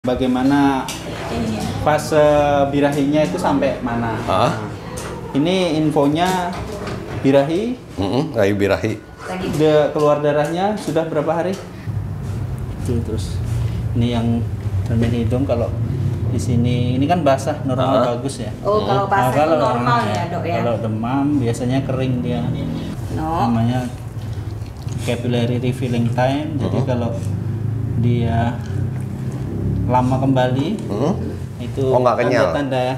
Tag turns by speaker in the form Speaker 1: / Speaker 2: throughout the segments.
Speaker 1: Bagaimana fase birahinya itu sampai mana? Ini infonya birahi.
Speaker 2: Kayu birahi.
Speaker 1: Keluar darahnya sudah berapa hari? Terus ini yang cermin hidung, kalau di sini ini kan basah normal bagus ya.
Speaker 3: Oh, kalau basah itu normal ya, Dok ya.
Speaker 1: Kalau demam biasanya kering dia. Namanya capillary refilling time. Jadi kalau dia lama kembali itu
Speaker 2: nggak kenyal.
Speaker 1: tanda ya.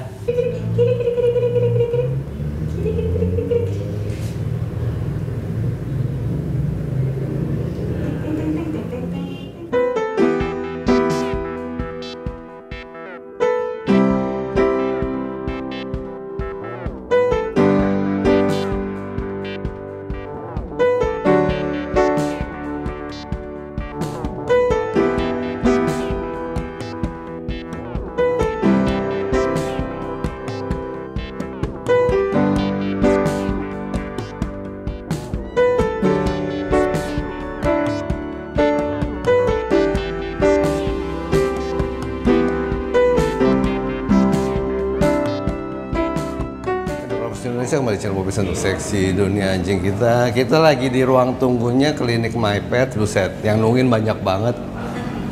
Speaker 2: Indonesia kembali channel Bobby Sentuh Seksi Dunia Anjing kita. Kita lagi di ruang tunggunya klinik MyPet. Buset, yang nungguin banyak banget.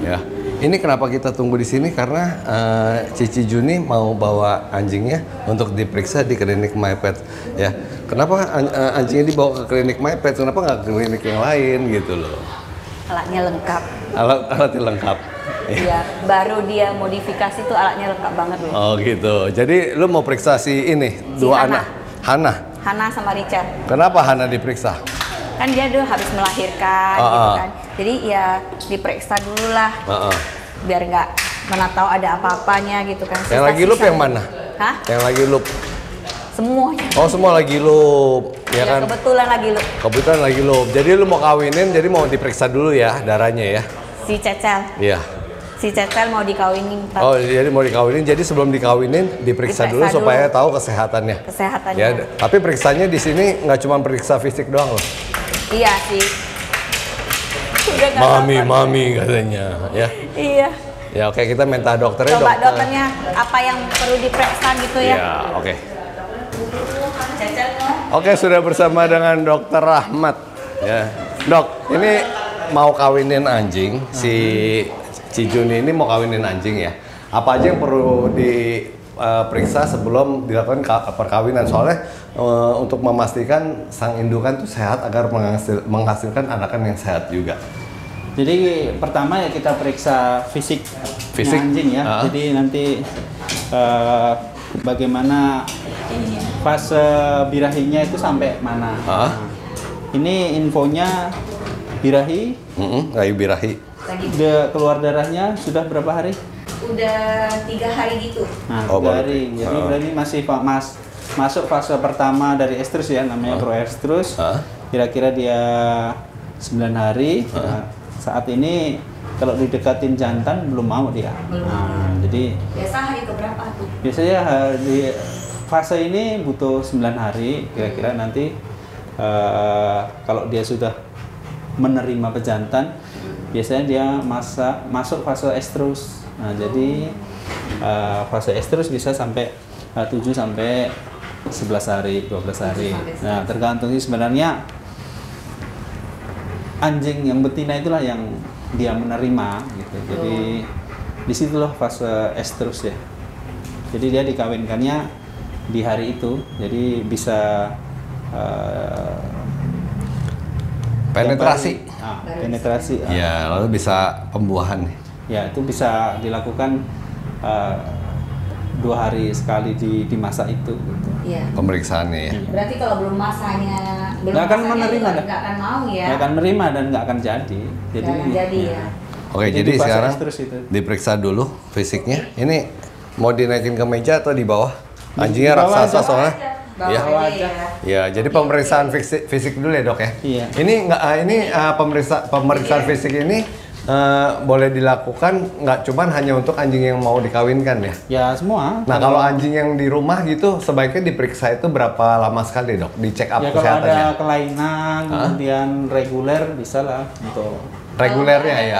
Speaker 2: Ya, ini kenapa kita tunggu di sini karena Cici Juni mau bawa anjingnya untuk diperiksa di klinik MyPet. Ya, kenapa anjingnya dibawa ke klinik MyPet? Kenapa nggak ke klinik yang lain gitu loh?
Speaker 3: Alatnya lengkap.
Speaker 2: Alatnya lengkap.
Speaker 3: Iya, baru dia modifikasi tuh alatnya lengkap banget loh.
Speaker 2: Oh gitu. Jadi lu mau periksa si ini dua anak. Hana
Speaker 3: sama Richard.
Speaker 2: Kenapa Hana diperiksa?
Speaker 3: Kan dia dulu habis melahirkan gitu kan. Jadi ya diperiksa dulu lah. Biar nggak mana tahu ada apa-apanya gitu kan.
Speaker 2: Yang lagi loop yang mana?
Speaker 3: Hah?
Speaker 2: Yang lagi loop?
Speaker 3: Semuanya.
Speaker 2: Oh, semua lagi loop. Ya kan?
Speaker 3: Kebetulan lagi loop.
Speaker 2: Kebetulan lagi loop. Jadi lu mau kawinin, jadi mau diperiksa dulu ya darahnya ya.
Speaker 3: Si Cecel.
Speaker 2: Iya.
Speaker 3: Si Cecel mau dikawinin.
Speaker 2: Oh, jadi mau dikawinin. Jadi sebelum dikawinin diperiksa dulu supaya tahu kesehatannya.
Speaker 3: Kesehatannya.
Speaker 2: Ya, tapi periksanya di sini nggak cuma periksa fisik doang loh.
Speaker 3: Iya sih.
Speaker 2: Mami katanya, ya.
Speaker 3: Iya.
Speaker 2: Ya oke, kita minta dokternya.
Speaker 3: Coba dokternya apa yang perlu diperiksa gitu ya.
Speaker 2: Ya, oke.
Speaker 3: Cecel no?
Speaker 2: Oke, sudah bersama dengan Dokter Rahmat. Ya, Dok, ini mau kawinin anjing si Juni ini mau kawinin anjing ya. Apa aja yang perlu diperiksa sebelum dilakukan perkawinan? Soalnya untuk memastikan sang indukan tuh sehat agar menghasilkan anakan yang sehat juga.
Speaker 1: Jadi pertama ya kita periksa fisik anjing ya. Jadi nanti bagaimana fase birahinya itu sampai mana. Ini infonya birahi.
Speaker 2: Kayu birahi.
Speaker 1: Keluar darahnya sudah berapa hari?
Speaker 3: Udah 3 hari gitu.
Speaker 1: Nah, 3 hari. Jadi berarti masih masuk fase pertama dari estrus ya, namanya proestrus. Kira-kira dia 9 hari. Nah, saat ini kalau didekatin jantan belum mau dia. Jadi
Speaker 3: biasa hari keberapa tuh?
Speaker 1: Biasanya di fase ini butuh 9 hari. Kira-kira nanti kalau dia sudah menerima pejantan, biasanya dia masuk fase estrus. Nah, jadi fase estrus bisa sampai 7 sampai 11 hari, 12 hari. Nah, tergantung sih sebenarnya anjing yang betina itulah yang dia menerima gitu. Jadi disitulah fase estrus ya. Jadi dia dikawinkannya di hari itu. Jadi bisa
Speaker 2: penetrasi.
Speaker 1: Penetrasi.
Speaker 2: Ya, lalu bisa pembuahan nih.
Speaker 1: Ya, itu bisa dilakukan 2 hari sekali di masa itu. Gitu.
Speaker 3: Iya.
Speaker 2: Pemeriksaannya ya.
Speaker 3: Berarti kalau belum masanya,
Speaker 1: nggak akan menerima,
Speaker 3: nggak akan mau ya.
Speaker 1: Nggak akan menerima dan nggak akan jadi.
Speaker 3: Jadi ya.
Speaker 2: Oke, jadi sekarang diperiksa dulu fisiknya. Ini mau dinaikin ke meja atau di bawah? Anjingnya raksasa soalnya. Ya. Ya, jadi pemeriksaan fisik dulu ya, Dok ya.
Speaker 1: Iya.
Speaker 2: Ini pemeriksaan fisik ini boleh dilakukan nggak cuman hanya untuk anjing yang mau dikawinkan ya?
Speaker 1: Ya semua.
Speaker 2: Nah kalau anjing yang di rumah gitu sebaiknya diperiksa itu berapa lama sekali dok? Di check up
Speaker 1: ya,
Speaker 2: kesehatannya?
Speaker 1: Kalau ada kelainan kemudian reguler bisa lah untuk
Speaker 2: regulernya ya.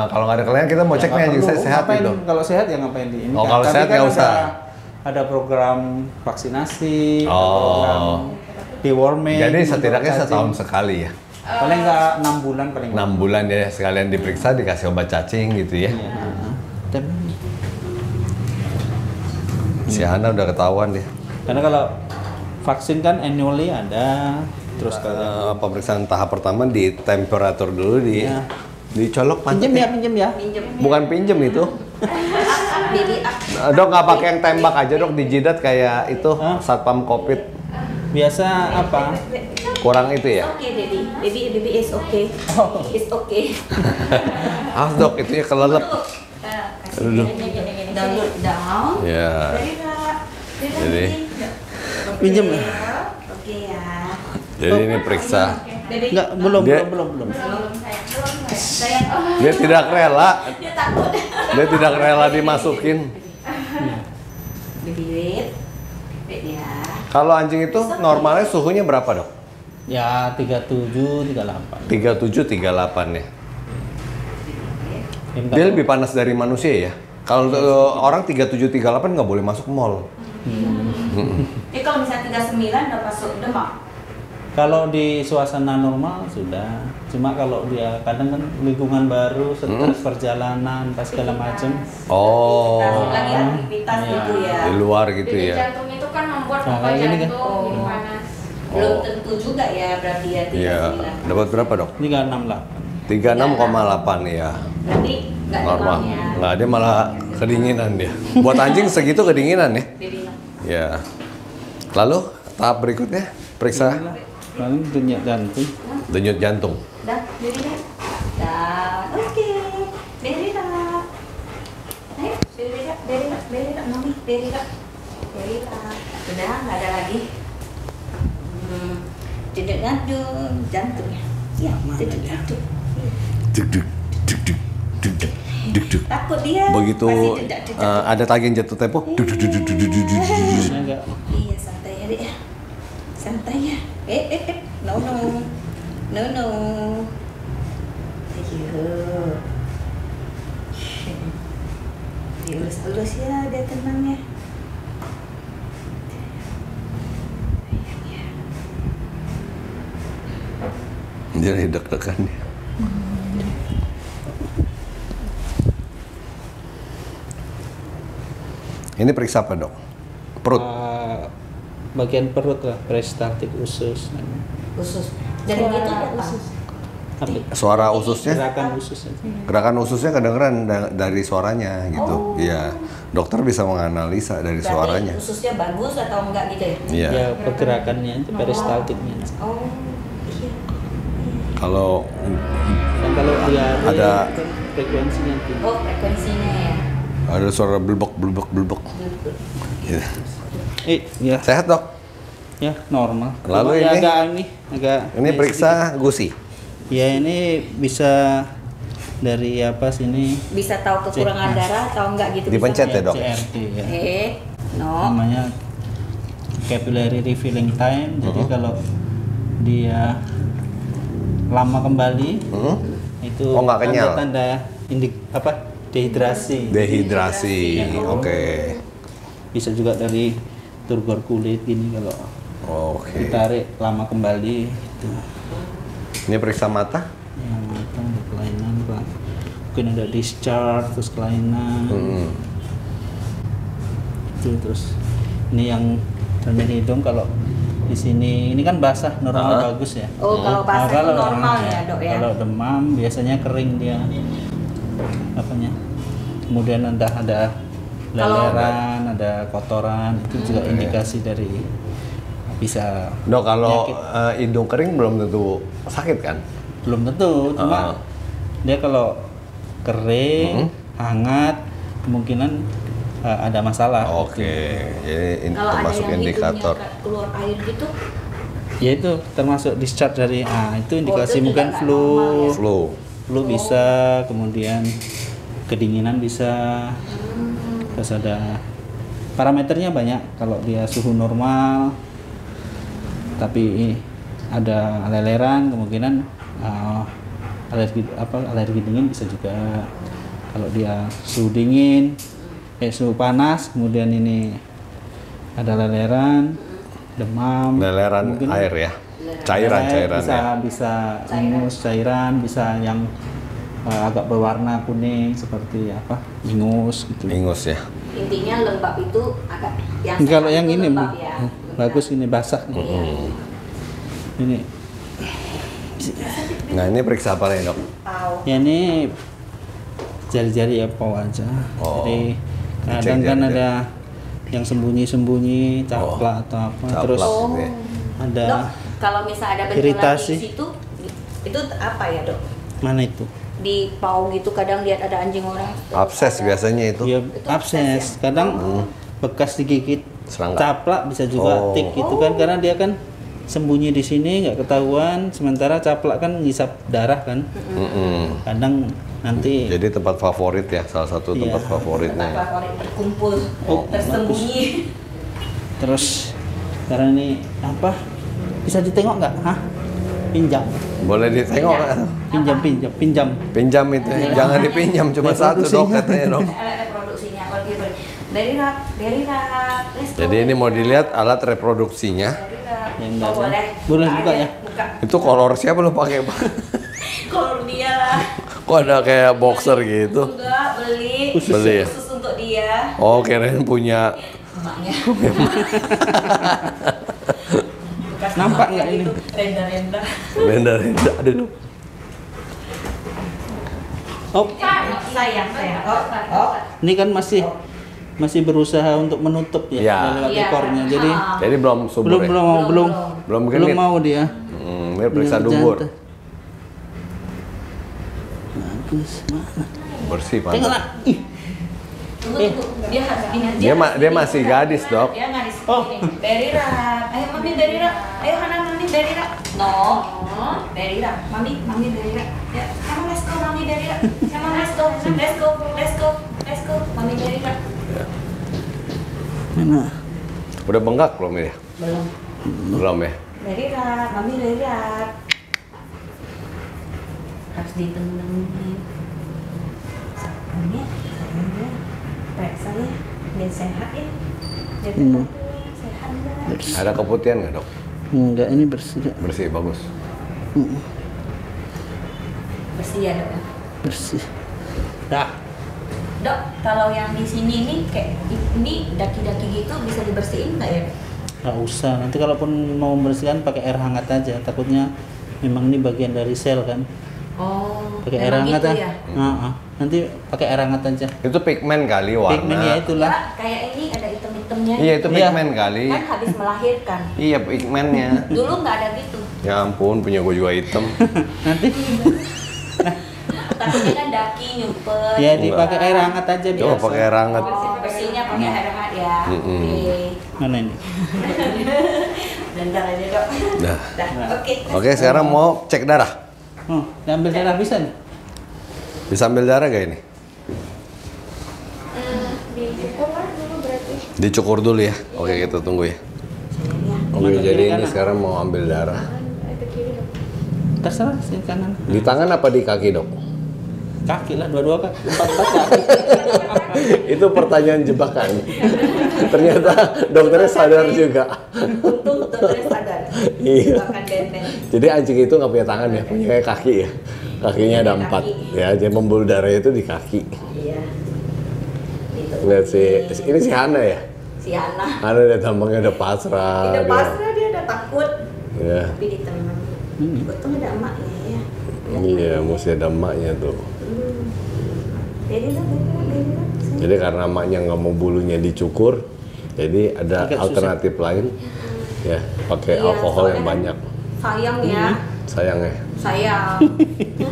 Speaker 2: Kalau nggak ada kelainan kita mau cek nih anjing saya sehat
Speaker 1: ngapain,
Speaker 2: gitu.
Speaker 1: Kalau sehat ya ngapain di ini?
Speaker 2: Oh, kalau sehat nggak usah.
Speaker 1: Ada program vaksinasi, ada program deworming.
Speaker 2: Jadi setidaknya setahun sekali ya.
Speaker 1: Paling nggak 6 bulan paling.
Speaker 2: 6 bulan ya sekalian diperiksa dikasih obat cacing gitu ya. Si Hana udah ketahuan deh.
Speaker 1: Karena kalau vaksin kan annually ada, terus
Speaker 2: pemeriksaan tahap pertama di temperatur dulu dicolok pantatnya.
Speaker 1: pinjem ya.
Speaker 2: Bukan pinjem itu. Dok nggak pakai yang tembak aja dok di jidat kayak itu satpam covid.
Speaker 1: Biasa apa?
Speaker 2: Kurang itu ya.
Speaker 3: Oke, baby is okay. It's okay.
Speaker 2: Dok itu ya kelelep.
Speaker 3: Down.
Speaker 2: Ya. Jadi
Speaker 1: Pinjem.
Speaker 3: Oke ya.
Speaker 2: Jadi ini periksa.
Speaker 1: Enggak, belum.
Speaker 2: Dia tidak rela. Dia tidak rela dimasukin.
Speaker 3: Baby wait ya.
Speaker 2: Kalau anjing itu normalnya suhunya berapa dok?
Speaker 1: Ya 37, 38.
Speaker 2: 37, 38 ya. Dia lebih panas dari manusia ya. Kalau orang 37, 38 nggak boleh masuk mall.
Speaker 3: Kalau misalnya 39 udah masuk Demak.
Speaker 1: Kalau di suasana normal sudah. Cuma kalau dia kadang kan lingkungan baru, stres perjalanan, pas segala macam.
Speaker 3: Lagi aktivitas gitu ya.
Speaker 2: Di luar gitu ya.
Speaker 4: Jantung itu kan membuat
Speaker 1: Nah,
Speaker 4: pompa
Speaker 1: ini kan.
Speaker 4: jantung jadi panas.
Speaker 3: Belum tentu juga ya berarti ya 39.
Speaker 2: Iya. Dapat berapa dok?
Speaker 1: 368.
Speaker 2: 36,8 ya.
Speaker 3: Berarti nggak
Speaker 2: Normal.
Speaker 3: demam ya.
Speaker 2: Nggak, dia malah kedinginan dia. Buat anjing segitu kedinginan ya.
Speaker 3: Baby no.
Speaker 2: Ya. Lalu tahap berikutnya periksa
Speaker 1: Paling denyut jantung.
Speaker 2: denyut jantung.
Speaker 3: Dah, baby dah. Dah, oke. Baby dah. Ayo, baby dah, mami, baby dah. Udah, nggak ada lagi. Denyut jantungnya. Ya, denyut jantung.
Speaker 2: Duk duk duk duk duk duk duk duk.
Speaker 3: Takut dia.
Speaker 2: Begitu
Speaker 3: pasti dedak.
Speaker 2: ada tagihan jatuh tempo. Duk duk duk duk duk duk duk duk.
Speaker 1: Ini agak
Speaker 3: Iya, santai ya, Dek ya. Santai ya. No. Ayo. Diurus-urus ya, dia tenang ya.
Speaker 2: Dia lagi deg-degan dia. Ini periksa apa dok? Perut.
Speaker 1: bagian perut lah, peristaltik usus.
Speaker 3: Usus. Jadi gitu apa?
Speaker 1: Apa?
Speaker 2: Suara ususnya?
Speaker 1: Gerakan usus aja.
Speaker 2: Gerakan ususnya kedengeran dari suaranya gitu. Iya. Dokter bisa menganalisa dari
Speaker 3: Berarti
Speaker 2: suaranya.
Speaker 3: ususnya bagus atau enggak gitu ya?
Speaker 2: Iya.
Speaker 1: Ya pergerakannya itu peristaltiknya.
Speaker 3: Oh, iya.
Speaker 2: Kalau
Speaker 1: Dan kalau dia
Speaker 2: Ada-
Speaker 1: kan frekuensinya tinggi.
Speaker 3: Oh, frekuensinya ya.
Speaker 2: ada suara blebek. Gitu.
Speaker 1: Ya,
Speaker 2: Sehat dok.
Speaker 1: ya normal.
Speaker 2: Lalu
Speaker 1: Cuma
Speaker 2: ini?
Speaker 1: agak
Speaker 2: Ini periksa gusi.
Speaker 1: Ya ini bisa dari apa sini?
Speaker 3: Bisa tahu kekurangan darah atau enggak gitu?
Speaker 2: Dipencet
Speaker 3: bisa?
Speaker 2: ya dok.
Speaker 1: CRT ya.
Speaker 3: No.
Speaker 1: Namanya capillary refilling time. Jadi kalau dia lama kembali itu
Speaker 2: Oh, nggak kenyal.
Speaker 1: tanda dehidrasi.
Speaker 2: Dehidrasi. Oke.
Speaker 1: Bisa juga dari turgor kulit gini kalau
Speaker 2: Oke.
Speaker 1: ditarik lama kembali itu.
Speaker 2: Ini periksa mata.
Speaker 1: Yang mata ada kelainan Pak. Mungkin ada discharge terus kelainan. Itu terus ini yang cermin hidung kalau di sini ini kan basah normal bagus ya.
Speaker 3: Oh, kalau basah itu normal ya, Dok ya.
Speaker 1: Kalau demam biasanya kering dia. Apanya? Kemudian ada leleran, ada kotoran, itu juga indikasi dari bisa
Speaker 2: Dok, kalau
Speaker 1: penyakit.
Speaker 2: hidung kering belum tentu sakit kan?
Speaker 1: Belum tentu, cuma dia kalau kering, hangat, kemungkinan ada masalah.
Speaker 2: Oke, jadi ini
Speaker 3: Kalau ada
Speaker 2: termasuk
Speaker 3: yang
Speaker 2: indikator.
Speaker 3: hidungnya keluar air gitu,
Speaker 1: Ya itu termasuk discharge dari, itu indikasi
Speaker 3: itu
Speaker 1: mungkin
Speaker 3: tidak
Speaker 1: flu,
Speaker 3: normal ya?
Speaker 2: Flu.
Speaker 1: bisa, kemudian kedinginan bisa, terus ada parameternya banyak. Kalau dia suhu normal, tapi ada leleran, kemungkinan alergi dingin bisa juga. Kalau dia suhu dingin, suhu panas, kemudian ini ada leleran, demam,
Speaker 2: Leleran
Speaker 1: mungkin
Speaker 2: air ya, cairan
Speaker 1: bisa ingus, cairan, bisa yang agak berwarna kuning seperti apa, ingus gitu.
Speaker 2: ingus ya.
Speaker 3: Intinya lembab itu agak yang
Speaker 1: Kalau
Speaker 3: sehat
Speaker 1: yang
Speaker 3: itu
Speaker 1: ini
Speaker 3: lembab ya.
Speaker 1: bagus, ini basah. Ini
Speaker 2: Nah ini periksa apa nih dok?
Speaker 3: Tahu.
Speaker 1: ya ini jari-jari ya pau aja.
Speaker 2: Oh,
Speaker 1: Jadi
Speaker 2: dicek
Speaker 1: kadang kan
Speaker 2: jari-jari.
Speaker 1: ada yang sembunyi-sembunyi, caplak atau apa,
Speaker 2: caplak.
Speaker 1: terus
Speaker 2: Oh.
Speaker 1: ada
Speaker 3: Dok, kalau misalnya ada benjolan
Speaker 1: iritasi.
Speaker 3: di situ, itu apa ya dok?
Speaker 1: mana itu?
Speaker 3: Di pau gitu kadang lihat ada anjing orang.
Speaker 2: Abses biasanya itu.
Speaker 1: Ya
Speaker 3: Itu
Speaker 1: abses. Kadang bekas digigit
Speaker 2: Serangga.
Speaker 1: caplak bisa juga
Speaker 2: Oh.
Speaker 1: tik gitu kan, karena dia kan sembunyi di sini nggak ketahuan, sementara caplak kan ngisap darah kan.
Speaker 2: Mm-mm.
Speaker 1: Kadang nanti
Speaker 2: Jadi tempat favorit ya, salah satu tempat
Speaker 1: Iya.
Speaker 2: favoritnya.
Speaker 3: Tempat
Speaker 2: Ya.
Speaker 3: favorit berkumpul,
Speaker 1: Oh,
Speaker 3: tersembunyi.
Speaker 1: terus karena ini apa? Bisa ditengok nggak? Hah? Pinjam.
Speaker 2: Boleh ditengok nggak?
Speaker 1: Pinjam.
Speaker 2: Pinjam itu, jangan dipinjam cuma satu dok katanya dok.
Speaker 3: Alat reproduksinya kalau gitu. Dari rak, let's go.
Speaker 2: Jadi ini mau dilihat alat reproduksinya.
Speaker 3: Dari rak.
Speaker 1: Yang
Speaker 3: Oh,
Speaker 1: dalam.
Speaker 3: boleh.
Speaker 1: Boleh buka ya?
Speaker 3: Buka.
Speaker 2: Itu kolor siapa lo pakai?
Speaker 3: Kolor dia lah.
Speaker 2: Kok ada kayak boxer gitu?
Speaker 3: Enggak, beli.
Speaker 2: Beli ya?
Speaker 3: Khusus untuk dia.
Speaker 2: Oh kirain punya.
Speaker 3: Emaknya. Bekas
Speaker 1: Nampak
Speaker 3: emaknya
Speaker 1: nggak ini?
Speaker 3: itu Renda-renda.
Speaker 2: Renda-renda, aduh.
Speaker 1: Oh,
Speaker 3: Sayang. Oh.
Speaker 1: ini kan masih berusaha untuk menutup ya,
Speaker 2: Iya.
Speaker 1: lewat
Speaker 3: Iya.
Speaker 1: ekornya. Jadi
Speaker 3: Ah.
Speaker 2: Jadi belum subur ya? Belum
Speaker 1: belum
Speaker 2: genit.
Speaker 1: mau dia.
Speaker 2: Ini periksa
Speaker 1: Punya
Speaker 2: dubur.
Speaker 1: jantan. Bagus, mana?
Speaker 2: Bersih
Speaker 1: Tengok
Speaker 2: pantat.
Speaker 1: lah. Ih,
Speaker 3: Tunggu. Dia harus ini.
Speaker 2: Dia masih gadis dok.
Speaker 3: Dia nggak di sini.
Speaker 1: Oh.
Speaker 3: Dari rak. Ayo mami dari rak. Ayo Hana mami dari rak. No. Dari rak. Mami dari rak. Ya, come on, let's go mami dari rak. Come on, let's go. Let's go. Mami dari rak.
Speaker 1: mana?
Speaker 2: Udah bengkak belum ya?
Speaker 3: Belum.
Speaker 2: Belum ya?
Speaker 3: Dari rak. Mami dari rak. Harus ditenangin. Sayangnya. Periksa ya. Biar sehat ya. Biar sehat ya.
Speaker 2: Ada keputihan nggak dok?
Speaker 1: Enggak, ini bersih.
Speaker 2: Bersih, bagus.
Speaker 3: Bersih ya dok.
Speaker 1: Bersih. Dah.
Speaker 3: Dok, kalau yang di sini nih kayak ini daki-daki gitu bisa dibersihin nggak ya?
Speaker 1: Nggak usah. Nanti kalaupun mau membersihkan pakai air hangat aja. Takutnya memang ini bagian dari sel kan.
Speaker 3: Oh,
Speaker 1: Pakai air
Speaker 3: memang
Speaker 1: hangat
Speaker 3: gitu
Speaker 1: ya.
Speaker 3: ya?
Speaker 1: Nanti pakai air hangat aja.
Speaker 2: Itu pigmen kali warna.
Speaker 1: Pigmen ya itulah.
Speaker 3: Enggak, kayak ini ada item-itemnya.
Speaker 2: Iya itu
Speaker 1: Iya.
Speaker 2: pigmen kali.
Speaker 3: Kan habis melahirkan.
Speaker 2: Iya pigmennya.
Speaker 3: Dulu nggak ada gitu.
Speaker 2: Ya ampun, punya gue juga hitam.
Speaker 1: Nanti
Speaker 3: Takutnya kan daki nyumpet.
Speaker 1: ya dipakai air hangat aja
Speaker 2: Coba
Speaker 1: biasa.
Speaker 2: pakai air hangat.
Speaker 3: Oh, bersihnya pakai air hangat ya.
Speaker 2: Mm-mm.
Speaker 3: Oke.
Speaker 1: Mana ini?
Speaker 3: Bentar aja dok.
Speaker 2: Dah.
Speaker 3: Dah, oke.
Speaker 2: Oke, sekarang mau cek darah.
Speaker 1: Oh, diambil darah bisa nih?
Speaker 2: Bisa ambil darah gak ini?
Speaker 4: Dicukur lah dulu berarti.
Speaker 2: Dicukur dulu ya. Oke, kita tunggu ya. Oke,
Speaker 1: Mana
Speaker 2: jadi
Speaker 1: kiri
Speaker 2: ini
Speaker 1: kanan?
Speaker 2: sekarang mau ambil darah.
Speaker 4: Itu kiri dong.
Speaker 1: Terserah sih kanan.
Speaker 2: Di tangan apa di kaki dok?
Speaker 1: Kaki lah, dua-dua kaki. Empat kaki.
Speaker 2: Itu pertanyaan jebakan. Ternyata dokternya sadar juga.
Speaker 3: Untung dokternya sadar.
Speaker 2: Iya.
Speaker 3: Bahkan benteng.
Speaker 2: Jadi anjing itu nggak punya tangan ya, punya kaki ya. Kakinya ada
Speaker 3: Kaki.
Speaker 2: 4 ya, jadi pembuluh darahnya itu di kaki.
Speaker 3: Iya. Itu.
Speaker 2: Lihat ini si Hana ya.
Speaker 3: Si Hana.
Speaker 2: Hana udah tampangnya udah pasrah.
Speaker 3: Tidak
Speaker 2: dia.
Speaker 3: pasrah dia udah takut.
Speaker 2: Ya.
Speaker 3: Tapi ditemenin. Untung ada emaknya ya.
Speaker 2: Iya, mesti ada emaknya tuh.
Speaker 3: Beri lah.
Speaker 2: Jadi karena emaknya nggak mau bulunya dicukur, jadi ada
Speaker 1: Agak susah.
Speaker 2: alternatif lain. Ya, pakai
Speaker 3: Iya,
Speaker 2: alkohol yang
Speaker 3: soalnya kan
Speaker 2: banyak.
Speaker 3: Sayang ya.
Speaker 2: Sayangnya.
Speaker 3: Sayang.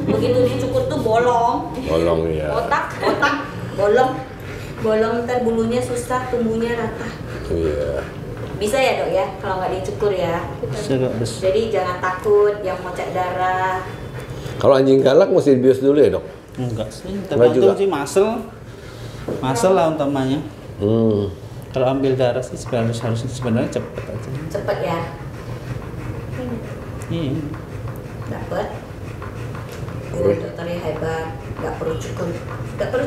Speaker 3: Begitu dicukur tuh bolong.
Speaker 2: Tolong ya.
Speaker 3: Otak, bolong. Bolong ntar bulunya susah, tumbuhnya rata.
Speaker 2: Iya.
Speaker 3: Bisa ya dok ya, kalau nggak dicukur ya.
Speaker 1: Bisa kok, bes.
Speaker 3: Jadi jangan takut yang mau cek darah.
Speaker 2: Kalau anjing galak mesti dibius dulu ya, Dok?
Speaker 1: Enggak sih,
Speaker 2: Enggak juga.
Speaker 1: tergantung sih muscle lah utamanya. Kalau ambil darah sih sebenarnya cepet aja.
Speaker 3: Cepet ya,
Speaker 1: Iya.
Speaker 3: dapet. dokternya hebat, nggak perlu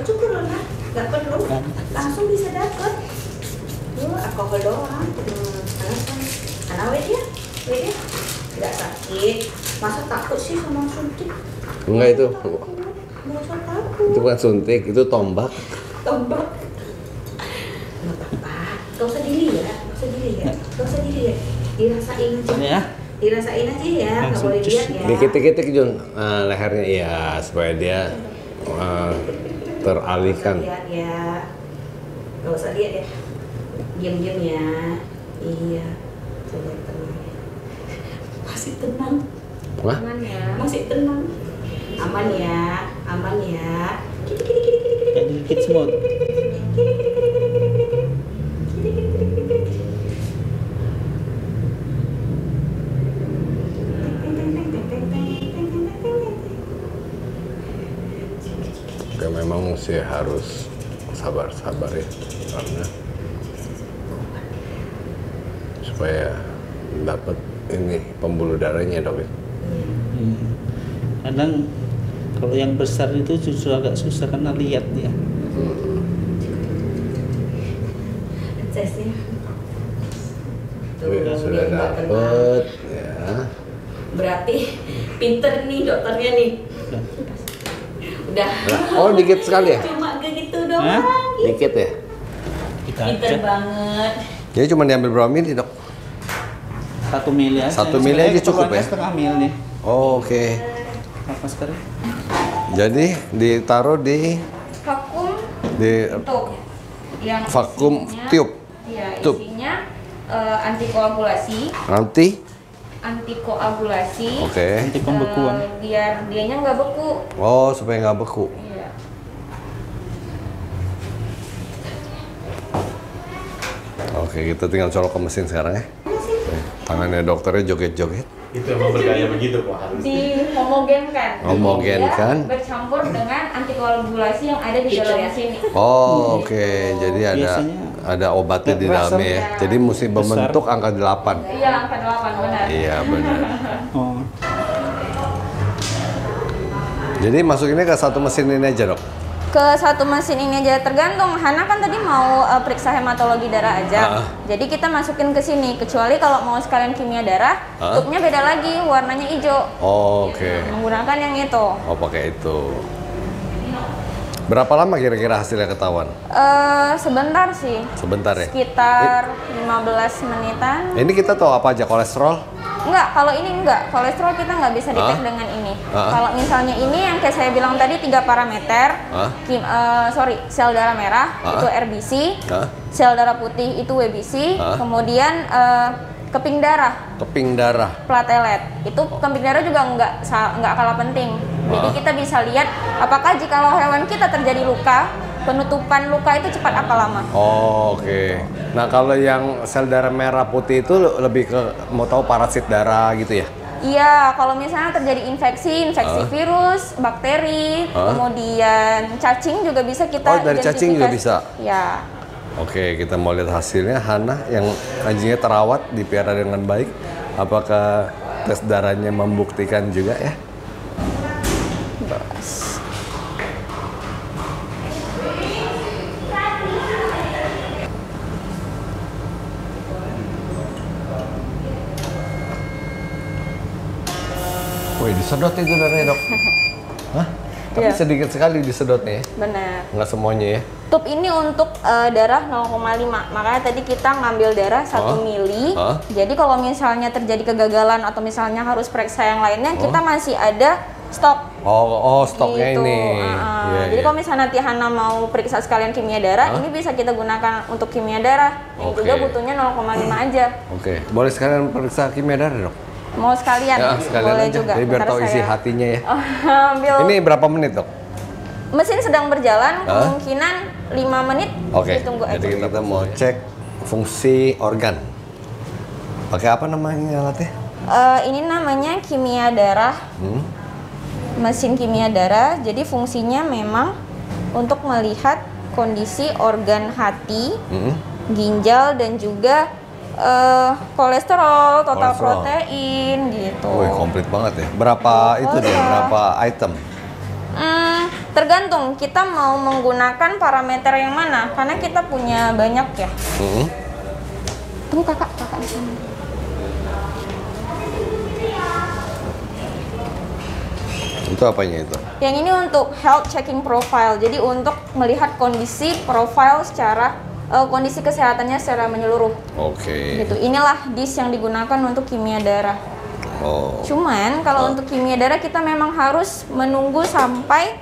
Speaker 3: cukur loh nah, nggak perlu, langsung bisa dapet. Alkohol doang. Anak wed ya, nggak sakit. Masa takut sih sama suntik?
Speaker 2: Enggak itu.
Speaker 3: Nggak usah takut.
Speaker 2: Itu bukan suntik, itu tombak.
Speaker 3: Tombak. Nggak apa-apa. Gak usah dilihat. Dirasain aja.
Speaker 1: Ya.
Speaker 3: Dirasain aja ya, nggak boleh lihat ya.
Speaker 2: Dikit-dikit Jun, lehernya ya supaya dia teralihkan.
Speaker 3: Lihat ya, nggak usah lihat ya. Diam-diam ya. Iya. Coba tenang. Masih tenang.
Speaker 2: Wah?
Speaker 3: Aman ya. Masih tenang. Aman ya.
Speaker 1: Kayak dikit semut.
Speaker 2: Ya memang sih harus sabar-sabar ya, karena supaya dapat ini pembuluh darahnya dok ya.
Speaker 1: Kadang kalau yang besar itu justru agak susah karena lihat ya.
Speaker 3: Tesnya.
Speaker 2: Sudah dapat ya.
Speaker 3: Berarti pinter nih dokternya nih. Udah.
Speaker 2: Oh dikit sekali ya?
Speaker 3: Cuma gitu doang.
Speaker 1: Hah?
Speaker 2: Dikit ya?
Speaker 1: Kita
Speaker 3: Pinter
Speaker 1: aja
Speaker 3: banget.
Speaker 2: Jadi cuma diambil berapa mili dok?
Speaker 1: 1 mili aja.
Speaker 2: 1 mili aja cukup ya?
Speaker 1: Setengah mil nih.
Speaker 2: Oh, oke.
Speaker 1: Apa sekarang?
Speaker 2: Jadi ditaruh di
Speaker 3: Vakum
Speaker 2: vakum
Speaker 3: yang isinya-
Speaker 2: tube.
Speaker 3: Iya,
Speaker 2: Tube.
Speaker 3: isinya antikoagulasi. Antikoagulasi.
Speaker 2: Oke.
Speaker 1: Nanti pembekuan.
Speaker 3: Biar dianya nggak beku.
Speaker 2: Oh supaya nggak beku.
Speaker 3: Iya.
Speaker 2: Oke kita tinggal colok ke mesin sekarang ya. Tangannya dokternya joget-joget.
Speaker 5: Itu emang bergaya begitu kok harus.
Speaker 3: Dihomogenkan.
Speaker 2: Homogenkan.
Speaker 3: Dia bercampur dengan antikoagulasi yang ada di dalam mesin.
Speaker 2: Oh oke. Jadi
Speaker 1: Biasanya
Speaker 2: ada obatnya di
Speaker 1: terasa
Speaker 2: dalamnya ya. Jadi mesti membentuk angka 8.
Speaker 3: Iya, angka 8 benar.
Speaker 2: Iya benar.
Speaker 1: Oh,
Speaker 2: Jadi masukinnya ke satu mesin ini aja dok.
Speaker 3: Ke satu mesin ini aja tergantung. Hana kan tadi mau periksa hematologi darah aja. Jadi kita masukin ke sini. Kecuali kalau mau sekalian kimia darah, tubnya beda lagi, warnanya hijau.
Speaker 2: Oh, oke.
Speaker 3: Menggunakan yang itu.
Speaker 2: Oh pakai itu. Berapa lama kira-kira hasilnya ketahuan?
Speaker 3: Sebentar sih.
Speaker 2: Sebentar ya.
Speaker 3: Sekitar 15 menitan.
Speaker 2: Ini kita tahu apa aja kolesterol?
Speaker 3: Enggak, kalau ini enggak. Kolesterol kita nggak bisa detect dengan ini. Kalau misalnya ini yang kayak saya bilang tadi 3 parameter. Sel darah merah itu RBC, sel darah putih itu WBC, kemudian keping darah.
Speaker 2: Keping darah.
Speaker 3: Platelet. Itu keping darah juga nggak kalah penting. Jadi kita bisa lihat apakah jikalau hewan kita terjadi luka, penutupan luka itu cepat apa lama.
Speaker 2: Oh, oke. Nah, kalau yang sel darah merah putih itu lebih ke mau tahu parasit darah gitu ya?
Speaker 3: Iya, kalau misalnya terjadi infeksi virus, bakteri, kemudian cacing juga bisa kita
Speaker 2: Oh, dari cacing juga bisa?
Speaker 3: Ya.
Speaker 2: Oke, kita mau lihat hasilnya. Hana yang anjingnya terawat, dipelihara dengan baik. Apakah tes darahnya membuktikan juga ya? Wih, disedot itu darahnya dok. Hah? Tapi
Speaker 3: Iya.
Speaker 2: sedikit sekali disedotnya ya?
Speaker 3: Benar.
Speaker 2: Nggak semuanya ya?
Speaker 3: Tub ini untuk darah 0,5. Makanya tadi kita ngambil darah 1 mili. Jadi kalau misalnya terjadi kegagalan atau misalnya harus periksa yang lainnya, kita masih ada stok.
Speaker 2: Oh, stoknya
Speaker 3: Gitu.
Speaker 2: ini. Iya,
Speaker 3: Jadi
Speaker 2: iya.
Speaker 3: kalau misalnya nanti Hana mau periksa sekalian kimia darah, ini bisa kita gunakan untuk kimia darah. Yang juga butuhnya 0,5 aja.
Speaker 2: Oke, boleh sekalian periksa kimia darah dok?
Speaker 3: Mau sekalian?
Speaker 2: Ya, sekalian
Speaker 3: Boleh
Speaker 2: aja.
Speaker 3: juga.
Speaker 2: Jadi biar
Speaker 3: Bentar
Speaker 2: tahu isi
Speaker 3: saya
Speaker 2: hatinya ya.
Speaker 3: ambil.
Speaker 2: Ini berapa menit dok?
Speaker 3: Mesin sedang berjalan, kemungkinan 5 menit.
Speaker 2: Oke,
Speaker 3: Ditunggu aja.
Speaker 2: jadi kita mau cek fungsi organ. Pakai apa namanya alatnya?
Speaker 3: Ini namanya kimia darah. Mesin kimia darah. Jadi fungsinya memang untuk melihat kondisi organ hati, ginjal dan juga kolesterol, total
Speaker 2: Kolesterol.
Speaker 3: protein gitu.
Speaker 2: Wih, komplit banget ya. Berapa itu dia? Berapa item?
Speaker 3: Tergantung kita mau menggunakan parameter yang mana, karena kita punya banyak ya. Tunggu kakak di sini.
Speaker 2: Itu apanya itu?
Speaker 3: Yang ini untuk health checking profile, jadi untuk melihat kondisi profile secara kondisi kesehatannya secara menyeluruh.
Speaker 2: Oke.
Speaker 3: Gitu. Inilah disk yang digunakan untuk kimia darah.
Speaker 2: Oh.
Speaker 3: Cuman kalau untuk kimia darah kita memang harus menunggu sampai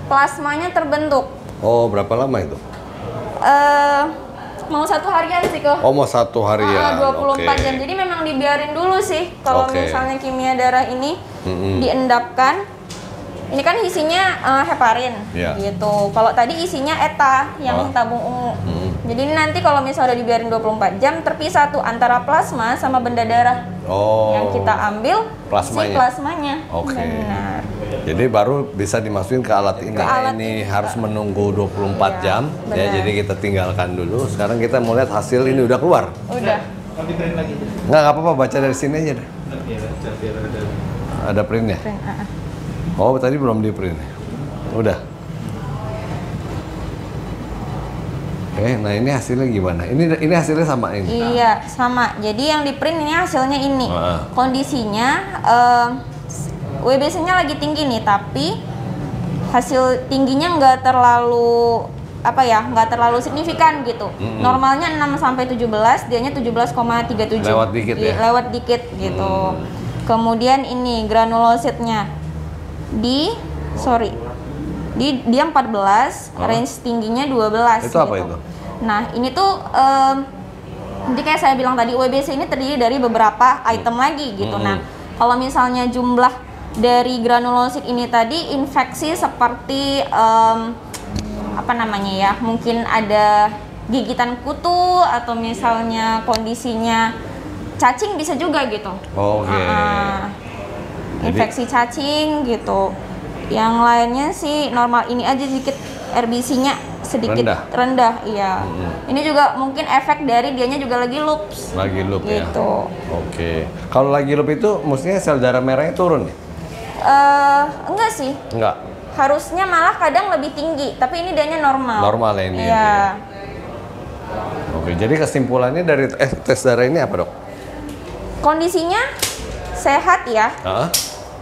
Speaker 3: plasmanya terbentuk.
Speaker 2: Oh, berapa lama itu?
Speaker 3: Mau 1 harian sih kok.
Speaker 2: Oh, mau 1 harian.
Speaker 3: 24 jam. Jadi memang dibiarin dulu sih kalau misalnya kimia darah ini diendapkan. Ini kan isinya heparin gitu. Kalau tadi isinya ETA yang tabung ungu. Jadi ini nanti kalau misalnya udah dibiarin 24 jam terpisah tuh antara plasma sama benda darah. Yang kita ambil si plasmanya.
Speaker 2: Oke.
Speaker 3: Benar.
Speaker 2: Jadi baru bisa dimasukin ke alat ini. Ini harus menunggu 24 jam. Ya, jadi kita tinggalkan dulu. Sekarang kita mau lihat hasil ini udah keluar.
Speaker 3: Udah.
Speaker 1: Nanti print lagi.
Speaker 2: Nggak apa-apa, baca dari sini aja deh. Ada printnya? Oh, tadi belum di print. Udah. Oke, nah ini hasilnya gimana? Ini hasilnya sama ini?
Speaker 3: Iya, sama. Jadi yang di print ini hasilnya ini. Kondisinya WBC-nya lagi tinggi nih, tapi hasil tingginya nggak terlalu nggak terlalu signifikan gitu. Normalnya 6 sampai 17, dianya 17,37.
Speaker 2: Lewat dikit ya.
Speaker 3: Lewat dikit gitu. Kemudian ini granulositnya dia 14, range tingginya 12.
Speaker 2: Itu apa itu?
Speaker 3: Nah, ini tuh jadi kayak saya bilang tadi, WBC ini terdiri dari beberapa item lagi gitu. Nah, kalau misalnya jumlah dari granulosit ini tadi infeksi seperti mungkin ada gigitan kutu atau misalnya kondisinya cacing bisa juga gitu. Infeksi cacing gitu. Yang lainnya sih normal, ini aja sedikit RBC-nya sedikit rendah, iya. Ini juga mungkin efek dari dianya juga lagi loops.
Speaker 2: Lagi loop
Speaker 3: gitu.
Speaker 2: Ya. Oke. Kalau lagi loop itu mestinya sel darah merahnya turun ya?
Speaker 3: Enggak sih.
Speaker 2: Enggak.
Speaker 3: Harusnya malah kadang lebih tinggi, tapi ini dianya normal.
Speaker 2: Normal ya ini.
Speaker 3: Iya.
Speaker 2: Oke, jadi kesimpulannya dari tes darah ini apa, Dok?
Speaker 3: Kondisinya sehat ya.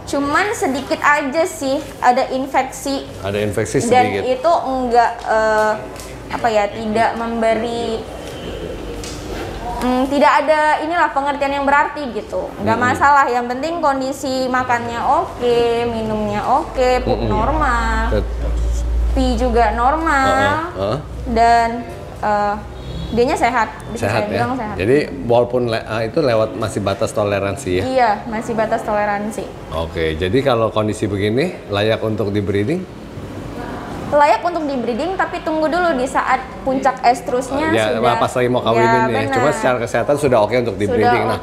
Speaker 3: Cuman sedikit aja sih ada infeksi.
Speaker 2: Ada infeksi sedikit.
Speaker 3: Dan itu enggak tidak memberi tidak ada pengertian yang berarti gitu. Enggak masalah, yang penting kondisi makannya oke, minumnya oke, pup normal. Pi juga normal. Dan dianya sehat, bisa
Speaker 2: sehat
Speaker 3: saya bilang sehat.
Speaker 2: Jadi walaupun itu lewat masih batas toleransi ya?
Speaker 3: Iya, masih batas toleransi.
Speaker 2: Oke, jadi kalau kondisi begini layak untuk di breeding?
Speaker 3: Layak untuk di breeding, tapi tunggu dulu di saat puncak estrusnya sudah.
Speaker 2: Pas lagi mau kawinin ya. Cuma secara kesehatan sudah oke untuk di breeding. Nah,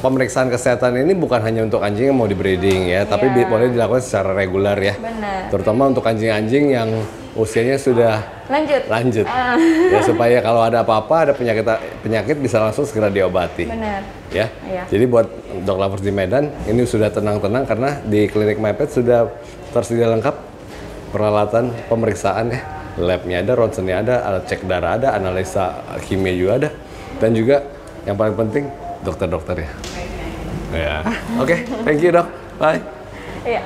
Speaker 2: pemeriksaan kesehatan ini bukan hanya untuk anjing yang mau di breeding ya, tapi boleh dilakukan secara reguler ya.
Speaker 3: Benar.
Speaker 2: Terutama untuk anjing-anjing yang usianya sudah lanjut. Ya, supaya kalau ada apa-apa, ada penyakit bisa langsung segera diobati.
Speaker 3: Benar.
Speaker 2: Ya. Jadi buat dog lovers di Medan ini sudah tenang-tenang karena di klinik MyPet sudah tersedia lengkap peralatan pemeriksaan ya. Labnya ada, ronsennya ada, alat cek darah ada, analisa kimia juga ada, dan juga yang paling penting dokter-dokter ya. Oke, thank you, Dok. Bye.
Speaker 3: Iya.